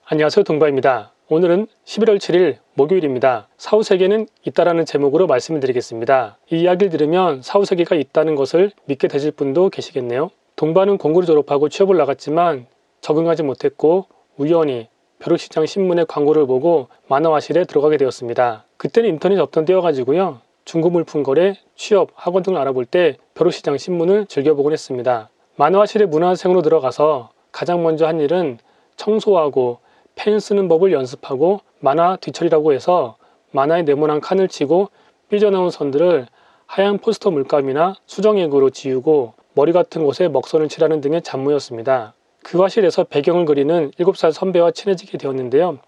안녕하세요, 동바입니다. 오늘은 11월 7일 목요일입니다. 사후세계는 있다라는 제목으로 말씀을 드리겠습니다. 이 이야기를 들으면 사후세계가 있다는 것을 믿게 되실 분도 계시겠네요. 동바는 공고를 졸업하고 취업을 나갔지만 적응하지 못했고 우연히 벼룩시장 신문의 광고를 보고 만화화실에 들어가게 되었습니다. 그때는 인터넷이 없던 때여가지고요. 중고물품 거래, 취업, 학원 등을 알아볼 때 벼룩시장 신문을 즐겨보곤 했습니다. 만화화실에 문화생으로 들어가서 가장 먼저 한 일은 청소하고 펜 쓰는 법을 연습하고 만화 뒤처리라고 해서 만화에 네모난 칸을 치고 삐져나온 선들을 하얀 포스터 물감이나 수정액으로 지우고 머리 같은 곳에 먹선을 칠하는 등의 잡무였습니다. 그 화실에서 배경을 그리는 7살 선배와 친해지게 되었는데요.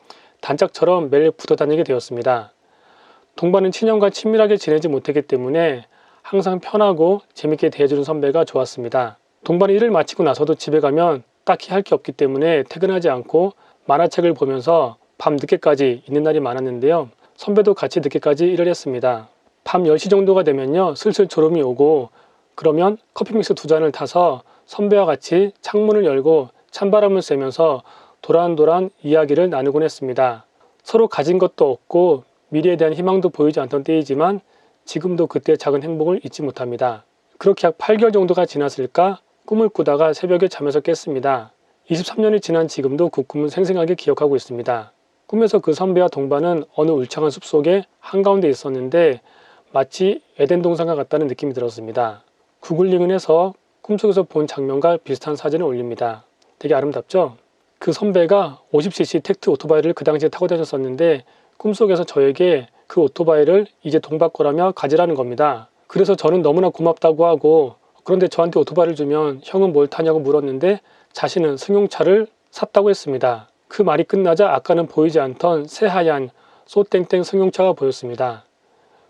단짝처럼 매일 붙어 다니게 되었습니다. 동반은 친형과 친밀하게 지내지 못했기 때문에 항상 편하고 재밌게 대해주는 선배가 좋았습니다. 동반이 일을 마치고 나서도 집에 가면 딱히 할 게 없기 때문에 퇴근하지 않고 만화책을 보면서 밤 늦게까지 있는 날이 많았는데요. 선배도 같이 늦게까지 일을 했습니다. 밤 10시 정도가 되면요. 슬슬 졸음이 오고 그러면 커피 믹스 2잔을 타서 선배와 같이 창문을 열고 찬바람을 쐬면서 도란도란 이야기를 나누곤 했습니다. 서로 가진 것도 없고 미래에 대한 희망도 보이지 않던 때이지만 지금도 그때의 작은 행복을 잊지 못합니다. 그렇게 약 8개월 정도가 지났을까 꿈을 꾸다가 새벽에 잠에서 깼습니다. 23년이 지난 지금도 그 꿈은 생생하게 기억하고 있습니다. 꿈에서 그 선배와 동반은 어느 울창한 숲속에 한가운데 있었는데 마치 에덴 동산과 같다는 느낌이 들었습니다. 구글링을 해서 꿈속에서 본 장면과 비슷한 사진을 올립니다. 되게 아름답죠? 그 선배가 50cc 텍트 오토바이를 그 당시에 타고 다녔었는데 꿈속에서 저에게 그 오토바이를 이제 동바 거라며 가지라는 겁니다. 그래서 저는 너무나 고맙다고 하고 그런데 저한테 오토바이를 주면 형은 뭘 타냐고 물었는데 자신은 승용차를 샀다고 했습니다. 그 말이 끝나자 아까는 보이지 않던 새하얀 쏘땡땡 승용차가 보였습니다.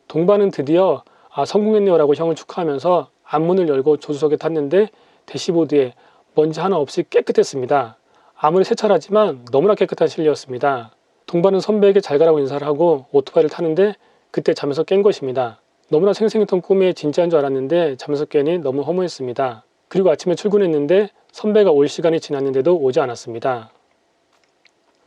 동반은 드디어 성공했네요 라고 형을 축하하면서 앞문을 열고 조수석에 탔는데 대시보드에 먼지 하나 없이 깨끗했습니다. 아무리 새 차라지만 너무나 깨끗한 실내였습니다. 동반은 선배에게 잘 가라고 인사를 하고 오토바이를 타는데 그때 잠에서 깬 것입니다. 너무나 생생했던 꿈이 진짜인 줄 알았는데 잠에서 깨니 너무 허무했습니다. 그리고 아침에 출근했는데 선배가 올 시간이 지났는데도 오지 않았습니다.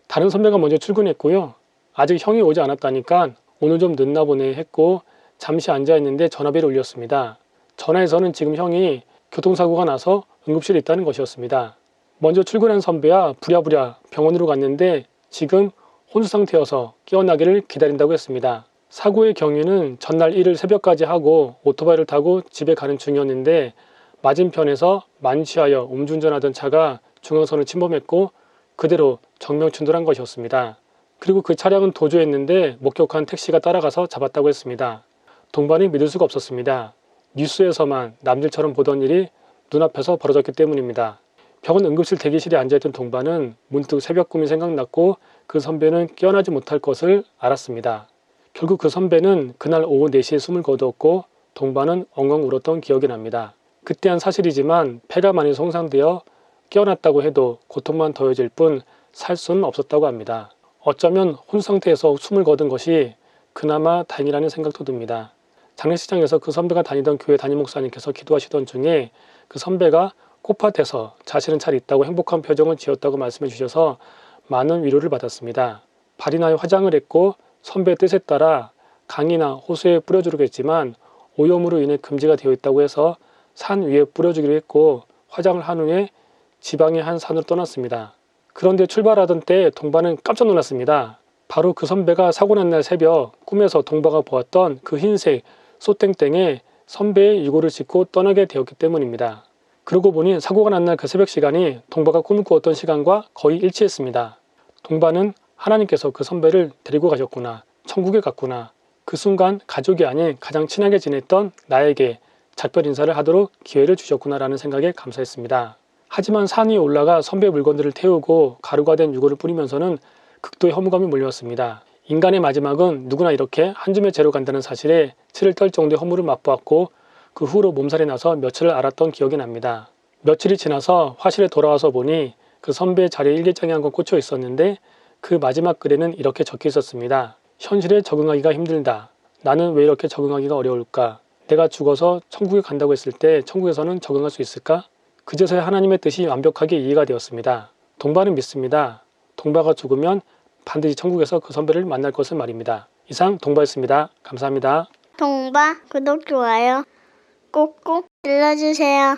다른 선배가 먼저 출근했고요. 아직 형이 오지 않았다니까 오늘 좀 늦나 보네 했고 잠시 앉아있는데 전화벨이 울렸습니다. 전화에서는 지금 형이 교통사고가 나서 응급실에 있다는 것이었습니다. 먼저 출근한 선배와 부랴부랴 병원으로 갔는데 지금 혼수 상태여서 깨어나기를 기다린다고 했습니다. 사고의 경위는 전날 일을 새벽까지 하고 오토바이를 타고 집에 가는 중이었는데 맞은편에서 만취하여 음주운전하던 차가 중앙선을 침범했고 그대로 정명춘돌한 것이었습니다. 그리고 그 차량은 도주했는데 목격한 택시가 따라가서 잡았다고 했습니다. 동반이 믿을 수가 없었습니다. 뉴스에서만 남들처럼 보던 일이 눈앞에서 벌어졌기 때문입니다. 병원 응급실 대기실에 앉아있던 동반은 문득 새벽 꿈이 생각났고 그 선배는 깨어나지 못할 것을 알았습니다. 결국 그 선배는 그날 오후 4시에 숨을 거두었고 동반은 엉엉 울었던 기억이 납니다. 그때 한 사실이지만 폐가 많이 손상되어 깨어났다고 해도 고통만 더해질 뿐 살 수는 없었다고 합니다. 어쩌면 혼 상태에서 숨을 거둔 것이 그나마 다행이라는 생각도 듭니다. 장례식장에서 그 선배가 다니던 교회 담임 목사님께서 기도하시던 중에 그 선배가 꽃밭에서 자신은 잘 있다고 행복한 표정을 지었다고 말씀해 주셔서 많은 위로를 받았습니다. 발이나 화장을 했고 선배의 뜻에 따라 강이나 호수에 뿌려주겠지만 오염으로 인해 금지가 되어 있다고 해서 산 위에 뿌려주기로 했고 화장을 한 후에 지방의 한 산으로 떠났습니다. 그런데 출발하던 때 동바는 깜짝 놀랐습니다. 바로 그 선배가 사고 난 날 새벽 꿈에서 동바가 보았던 그 흰색 쏘땡땡에 선배의 유골을 싣고 떠나게 되었기 때문입니다. 그러고 보니 사고가 난 날 그 새벽 시간이 동바가 꿈을 꾸었던 시간과 거의 일치했습니다. 동바는 하나님께서 그 선배를 데리고 가셨구나, 천국에 갔구나, 그 순간 가족이 아닌 가장 친하게 지냈던 나에게 작별 인사를 하도록 기회를 주셨구나라는 생각에 감사했습니다. 하지만 산 위에 올라가 선배의 물건들을 태우고 가루가 된 유골을 뿌리면서는 극도의 허무감이 몰려왔습니다. 인간의 마지막은 누구나 이렇게 한 줌의 재로 간다는 사실에 치를 떨 정도의 허물을 맛보았고 그 후로 몸살이 나서 며칠을 앓았던 기억이 납니다. 며칠이 지나서 화실에 돌아와서 보니 그 선배의 자리에 일기장이 한 권 꽂혀 있었는데 그 마지막 글에는 이렇게 적혀 있었습니다. 현실에 적응하기가 힘들다. 나는 왜 이렇게 적응하기가 어려울까? 내가 죽어서 천국에 간다고 했을 때 천국에서는 적응할 수 있을까? 그제서야 하나님의 뜻이 완벽하게 이해가 되었습니다. 동반은 믿습니다. 동바가 죽으면 반드시 천국에서 그 선배를 만날 것을 말입니다. 이상 동바였습니다. 감사합니다. 동바 구독, 좋아요 꾹꾹 눌러주세요.